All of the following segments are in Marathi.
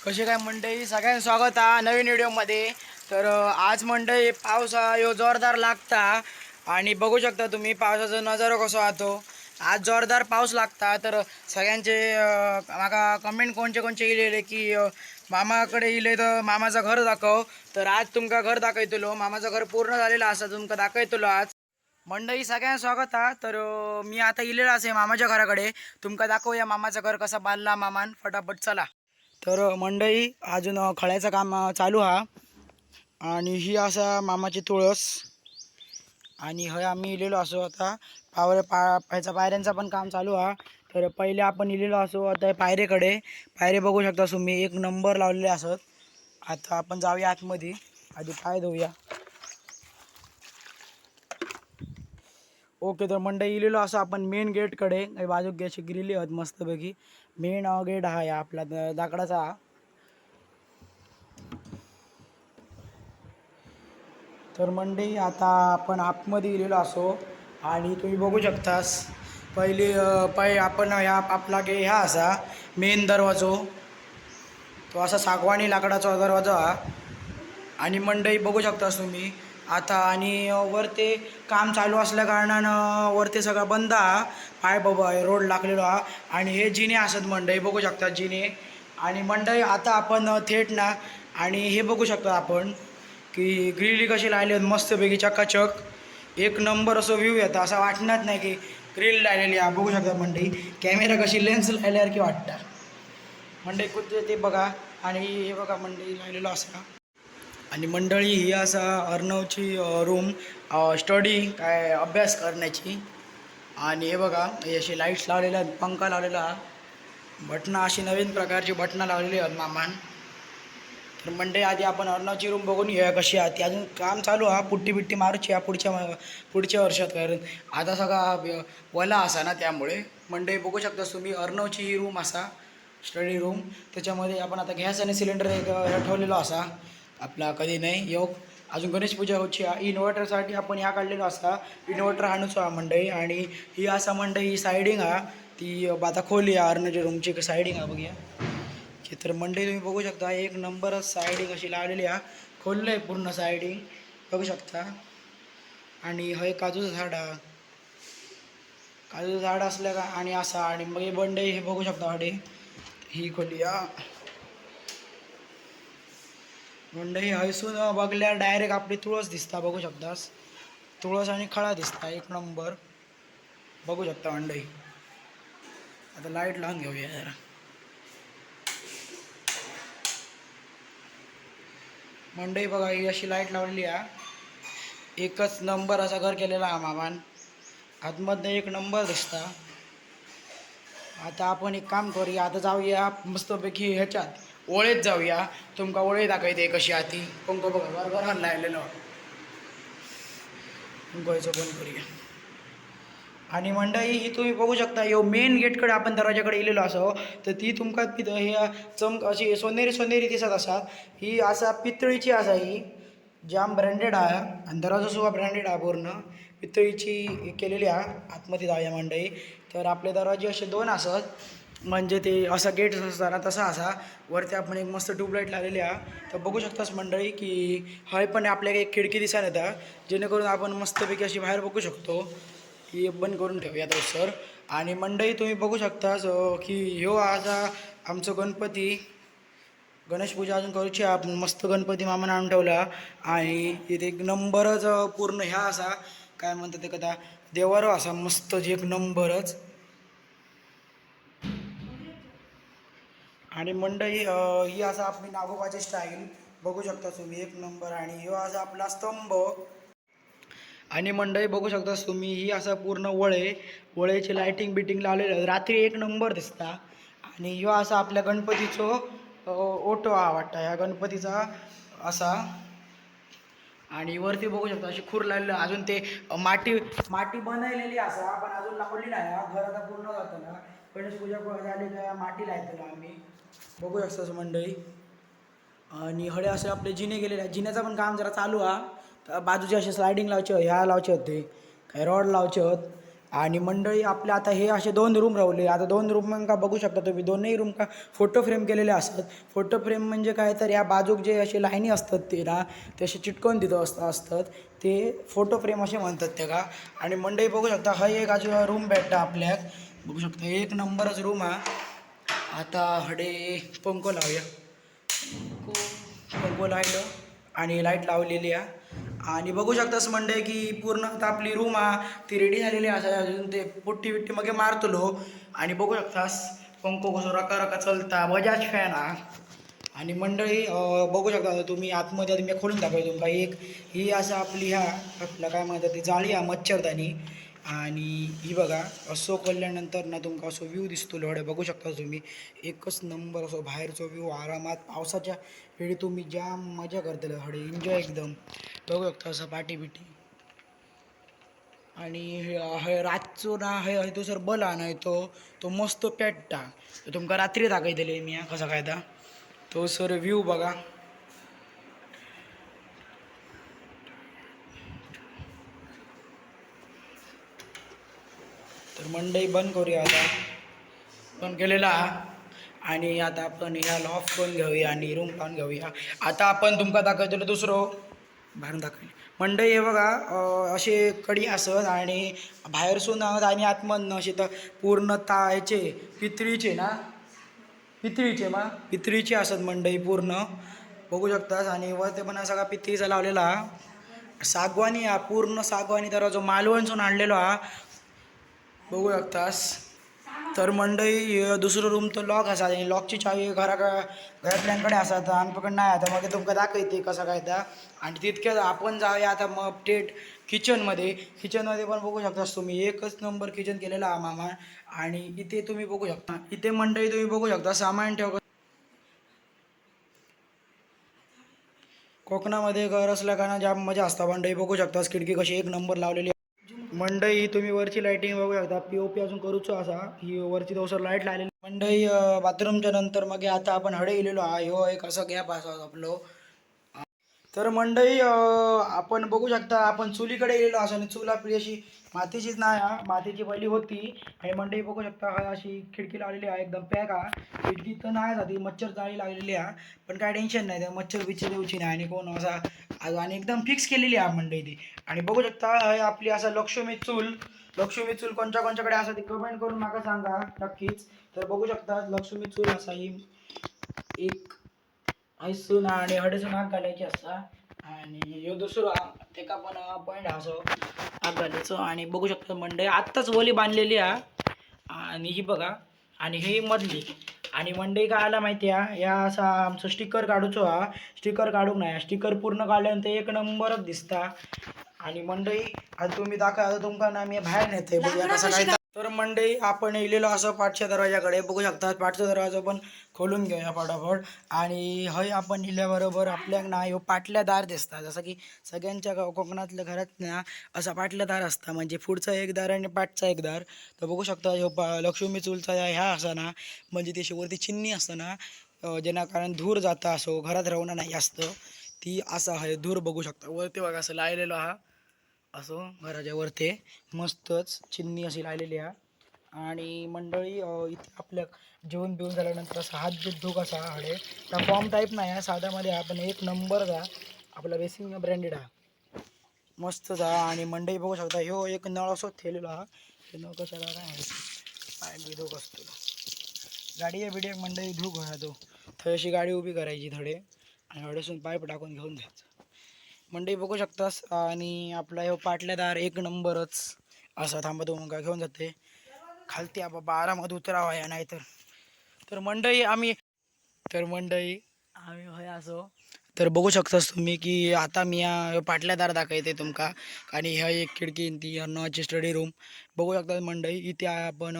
कसे काय मंडळी, सगळ्यांचं स्वागत आहे नवीन व्हिडिओमध्ये. तर आज मंडळी पाऊस यो जोरदार लागता आणि बघू शकता तुम्ही पावसाचा नजारा कसा राहतो. आज जोरदार पाऊस लागता. तर सगळ्यांचे माका कमेंट कोणचे इलेले की मामाकडे इले तर मामाचं घर दाखव. तर आज तुमका घर दाखवतलो. मामाचं घर पूर्ण झालेलं असं तुमका दाखवतलो आज. मंडळी सगळ्यांचं स्वागत आहे. तर मी आता इलेलो असे मामाच्या घराकडे. तुमका दाखवूया मामाचं घर कसा बांधला मामान. फटाफट चला. तर मंडळी अजून खळ्याचं काम चालू हा. आणि ही असा मामाची तुळस. आणि हय आम्ही इलेलो असो आता ह्याचा पायऱ्यांचा पण काम चालू हा. तर पहिले आपण इलेलो असो आता पायरेकडे. पायरे बघू शकता तुम्ही, एक नंबर लावलेले असत. आता आपण जाऊया आतमध्ये, आधी पाय धुऊया. ओके, तर मंडळी इलेलो असं आपण मेन गेटकडे. बाजू अशी ग्रिली आहेत मस्तपैकी. मेन गेट हा या आपला लाकडाचा हा. तर मंडळी आता आपण आतमध्ये गेलेलो असो. आणि तुम्ही बघू शकतास पहिली आपण ह्या आपला ह्या असा मेन दरवाजो. तो असा सागवानी लाकडाचा दरवाजा हा. आणि मंडई बघू शकतास तुम्ही आता. आणि वरते काम चालू असल्या कारणानं वरते सगळं बंद हा. पाय बाबा रोड लागलेलो हा. आणि हे जिने असत मंडई बघू शकता जिने. आणि मंडई आता आपण थेट ना. आणि हे बघू शकता आपण की ग्रिली कशी लावली आहेत मस्तपैकी चकाचक. एक नंबर असं व्ह्यू येतं, असं वाटणार नाही की ग्रिल लावलेली आहे. बघू शकता मंडई कॅमेरा कशी लेन्स लावल्यासारखी वाटतं मंडई कुठे ते बघा. आणि हे बघा मंडई लावलेलं असं. आणि मंडळी ही असा अर्णवची रूम, स्टडी काय अभ्यास करण्याची. आणि हे बघा हे अशी लाईट्स लावलेल्या आहेत, पंखा लावलेला, बटणं अशी नवीन प्रकारची बटणं लावलेली आहेत मामान. तर मंडळी आधी आपण अर्णवची रूम बघून घेऊया कशी आहे ती. अजून काम चालू हा, पुट्टी बिट्टी मारूची हा पुढच्या वर्षात. कारण आता सगळा वला असा ना, त्यामुळे मंडळी बघू शकता तुम्ही अर्णवची ही रूम असा स्टडी रूम. त्याच्यामध्ये आपण आता गॅस आणि सिलेंडर एक ठेवलेलो असा आपला कधी नाही योग. अजून गणेश पूजा होची. इन्व्हर्टरसाठी आपण ह्या काढलेलो असा इन्व्हर्टर आणूचो हा मंडळी. आणि ही असा मंडळी ही सायडिंग हा ती आता खोली आहे अर्णवच्या रूमची सायडिंग हा बघूया की. तर मंडळी तुम्ही बघू शकता एक नंबरच सायडिंग अशी लावलेली हा. खोललं आहे पूर्ण सायडिंग बघू शकता. आणि हे काजूचं झाड हा, काजूचं झाड असल्या का. आणि असा आणि मग हे बंडे हे बघू शकता वाडे ही खोली हा. मंडई हयसून बघल्यावर डायरेक्ट आपली तुळस दिसता बघू शकतास. तुळस आणि खळा दिसता एक नंबर बघू शकता मंडई. आता लाईट लावून घेऊया जरा. मंडई बघा ही अशी लाईट लावलेली हा. एकच नंबर असा घर केलेला हा मामान. आतमधनं एक नंबर दिसता. आता आपण एक काम करूया, आता जाऊया मस्तपैकी ह्याच्यात ओळेत जाऊया. तुमका ओळे दाखवते कशी आती. पंख बघा बरोबर लायलेलं पंखचं बंद करूया. आणि मंडई ही तुम्ही बघू शकता यो मेन गेटकडे आपण दरवाजाकडे येलेलो असो. तर ती तुमका हे चमक अशी सोनेरी सोनेरी दिसत असा. ही असा पितळीची असा ही जाम ब्रँडेड आहे. आणि दरवाजा सुद्धा ब्रँडेड आहे पूर्ण पितळीची केलेली आहे. आतमध्ये जाऊया मंडई. तर आपले दरवाजे असे दोन असत, म्हणजे ते असा गेट असताना तसा असा. वरती आपण एक मस्त ट्यूबलाईट लावलेली आहे. तर बघू शकतास मंडळी की हय पण आपल्याला एक खिडकी दिसायला येतात, जेणेकरून आपण मस्तपैकी अशी बाहेर बघू शकतो. ही बंद करून ठेवूया तर सर. आणि मंडई तुम्ही बघू शकतास की ह्यो असा आमचं गणपती. गणेश पूजा अजून करूची आपण मस्त गणपती मामाने आणून ठेवला. आणि इथे एक नंबरच पूर्ण ह्या असा काय म्हणतात ते कदा देवारो असा मस्त एक नंबरच. आणि मंडई ही असा आपली नागोबाची स्टाईल बघू शकता तुम्ही एक नंबर. आणि ह्यो असा आपला स्तंभ. आणि मंडई बघू शकता तुम्ही ही असा पूर्ण वळेची लायटिंग बिटिंग लावलेलं रात्री एक नंबर दिसता. आणि ह्यो असा आपल्या गणपतीचो ओटो हा वाटतं ह्या गणपतीचा असा. आणि वरती बघू शकता अशी खूर लावलेली. अजून ते माती माती बनवलेली असा पण अजून लावली नाही. घर आता पूर्ण जातं ना, गणेश पूजा झाली का माती लावतो आम्ही बघू शकतो मंडई. आणि हळे असे आपले जिने गेलेले आहे. जिन्याचं पण काम जरा चालू हा. तर बाजूचे असे स्लायडिंग लावचे ह्या लावचे होते काय रॉड लावचे होत. आणि मंडळी आपल्या आता हे असे 2 रूम रावले. आता 2 रूम का बघू शकता तुम्ही, दोन्ही रूम का फोटो फ्रेम केलेले असतात. फोटो फ्रेम म्हणजे काय तर या बाजूक जे असे लाईनी असतात ते ना ते असे चिटकवून तिथं असतात ते फोटो फ्रेम असे म्हणतात ते का. आणि मंडळी बघू शकता हा एक अजून रूम भेटता आपल्याक. बघू शकता एक नंबरच रूम हा. आता हडे पंखो लावूया. पंखो लावलं आणि लाईट लावलेली आहे. आणि बघू शकतास मंडळी की पूर्ण आता आपली रूम हा ती रेडी झालेली आहे. अजून ते पुट्टी बिट्टी मग मारतलो. आणि बघू शकतास पंखो कसं रका रका चलता, बजाज फॅन हा. आणि मंडळी बघू शकता तुम्ही आतमध्ये मी खोलून दाखवतो तुमका. एक ही असं आपली ह्या आपलं काय म्हणतात ती जाळी हा मच्छरदाणी. आणि ही बघा असं खोलल्यानंतर ना तुमका असं व्ह्यू दिसतो लोढे बघू शकता तुम्ही. एकच नंबर असं बाहेरचा व्ह्यू आरामात पावसाच्या वेळी तुम्ही जाम मजा करतले हडे एन्जॉय एकदम. बघू शकता असं पाटी बिटी. आणि रातचो ना हे तो सर बल हा नाही तो मस्त पेटता. तो तुमका रात्री दाखयतले मी कसा काय तो सर व्ह्यू बघा. तर मंडई बंद करूया आता. बंद केलेला आणि आता आपण ह्या लॉफ्ट पण घेऊया आणि रूम पण घेऊया. आता आपण तुमका दाखवतलो दुसरं बाहेरून दाखवले मंडई हे बघा. असे कडी असत आणि बाहेरसून आणि आतमधनं असे तर पूर्ण ह्याचे पितळीचे ना पितळीचे असत मंडई पूर्ण बघू शकतास. आणि वर ते पण सगळा पितळीचा लावलेला सागवानी हा पूर्ण सागवानी तर जो मालवणसून आणलेलो हा बघू शकतास. तर मंडई दुसरं रूम तो लॉक असा आणि लॉकची चावी घरातल्यांकडे असा तर आमच्याकडे नाही आता मग तुमका दाखवते कसं काय त्या. आणि तितक्यात आपण जाऊया आता मग थेट किचनमध्ये पण बघू शकतास तुम्ही एकच नंबर किचन केलेला हा मामा. आणि इथे तुम्ही बघू शकता इथे मंडई तुम्ही बघू शकता सामान ठेव. कोकणामध्ये घर असल्या कारण जाम मजा असता. मंडई बघू शकतास खिडकी कशी एक नंबर लावलेली मंडई. तुम्ही वरची लाईटिंग बघू शकता. पीओपी अजून करूचो असा ही वरची दोसर लाईट लागलेली मंडई. बाथरूमच्या नंतर मग आता आपण हडे गेलेलो हा. ह्यो एक असा गॅप असा आपलो. तर मंडई आपण बघू शकता आपण चुलीकडे गेलेलो असं आणि चूल आपली अशी मातीचीच नाही हा मातीची पहिली होती. आणि मंडई बघू शकता हा अशी खिडकी लावलेली आहे एकदम पॅक हा. खिडकी तर नाही जाती मच्छर जाळी लागलेली आहे पण काय टेन्शन नाही त्या मच्छर बिच्छर देऊची नाही. आणि कोण असा आणि एकदम फिक्स केलेली आहे मंडई ती. आणि बघू शकता आपली असं लक्ष्मी चूल कोणच्याकडे असं ती कमेंट करून नका सांगा नक्कीच. तर बघू शकता लक्ष्मी चूल असा ही एक आयसून आणि हडेसून आग घालायची असता. आणि ह्यो दुसरा तेका पण पॉईंट असो आग घालायचो. आणि बघू शकता मंडई आत्ताच वली बांधलेली आहे. आणि ही बघा आणि ही मधली. आणि मंडई काय आला माहिती आहे या असा आमचं स्टिकर काढूचो हा. स्टिकर काढूक नाही स्टिकर पूर्ण काढल्यानंतर एक नंबरच दिसता. आणि मंडई आता तुम्ही दाखवा आता तुमका ना मी बाहेर नेते बघूया कसं काय. तर मंडई आपण येलेलो असं पाठच्या दरवाजाकडे बघू शकता. पाठचा दरवाजा पण खोलून घेऊया फटाफट. आणि हय आपण इल्याबरोबर आपल्याक ना ह्यो पाटल्या दार दिसता. जसं की सगळ्यांच्या कोकणातल्या घरात ना असा पाटल्या दार असता म्हणजे पुढचा एक दार आणि पाठचा एक दार. तर बघू शकता ह्यो लक्ष्मी चूलचा ह्या असा ना म्हणजे त्याची वरती चिन्नी असतं ना जेणा कारण धूर जाता असो घरात राहणं नाही असतं ती असा आहे. धूर बघू शकता वरती बघा असं लायलेलो हा असो घराच्या वरती मस्तच चिन्नी अशी लायलेली आहे. आणि मंडळी इथे आपल्या जेवण बिवून झाल्यानंतर असा हात बीत धुक असा हडे त्या फॉर्म टाईप नाही आहे साध्यामध्ये हा पण एक नंबर जा आपला बेसिंग ब्रँडेड हा मस्त जा. आणि मंडई बघू शकता ह्यो एक नळ असो ठेवलेला हा नळ कशाला काय माहिती पाय बी धुक असतो गाडी बिडी मंडई धुक होया तो थोडीशी गाडी उभी करायची थोडे आणि हडेसून पाईप टाकून घेऊन जायचं मंडई बघू शकतास. आणि आपला ह्यो पाटल्यादार एक नंबरच असा थांबा तो मग घेऊन जाते खालती बाबा आरामात उतरावा या नाही तर मंडई आम्ही होय असो. तर बघू शकतास तुम्ही की आता मी पाटल्यादार दाखवते तुमका. आणि ह्या एक खिडकी ती अन्नाची स्टडी रूम बघू शकता मंडई. इथे आपण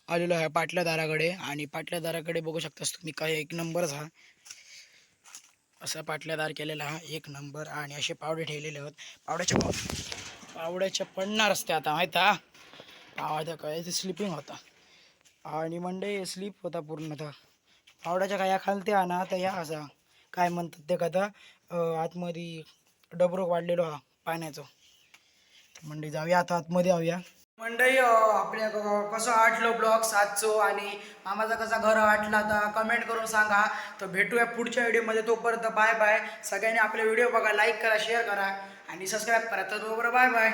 आलेलो आहे पाटल्यादाराकडे. आणि पाटल्यादाराकडे बघू शकतास तुम्ही काय एक नंबरच हा असा पाटल्यादार केलेला हा एक नंबर. आणि असे पावडे ठेवलेले आहेत पावड्याच्या पडणार असते आता माहीत हा पावड्या काय ते स्लिपिंग होता. आणि मंडई स्लिप होता पूर्णतः पावड्याच्या काय खालते ना तर ह्या असा काय म्हणतात ते का आतमध्ये डबरोक वाढलेलो हा पाण्याचं. मंडई जाऊया आता आतमध्ये जाऊया. मंडळी आपल्या कसं आटलो ब्लॉग साधचो आणि मामाचा कसा घर आटला तर कमेंट करून सांगा. तर भेटूया पुढच्या व्हिडिओमध्ये. तोपर्यंत बाय बाय. सगळ्यांनी आपले व्हिडिओ बघा, लाईक करा, शेअर करा आणि सबस्क्राईब करा. तर बरोबर बाय बाय.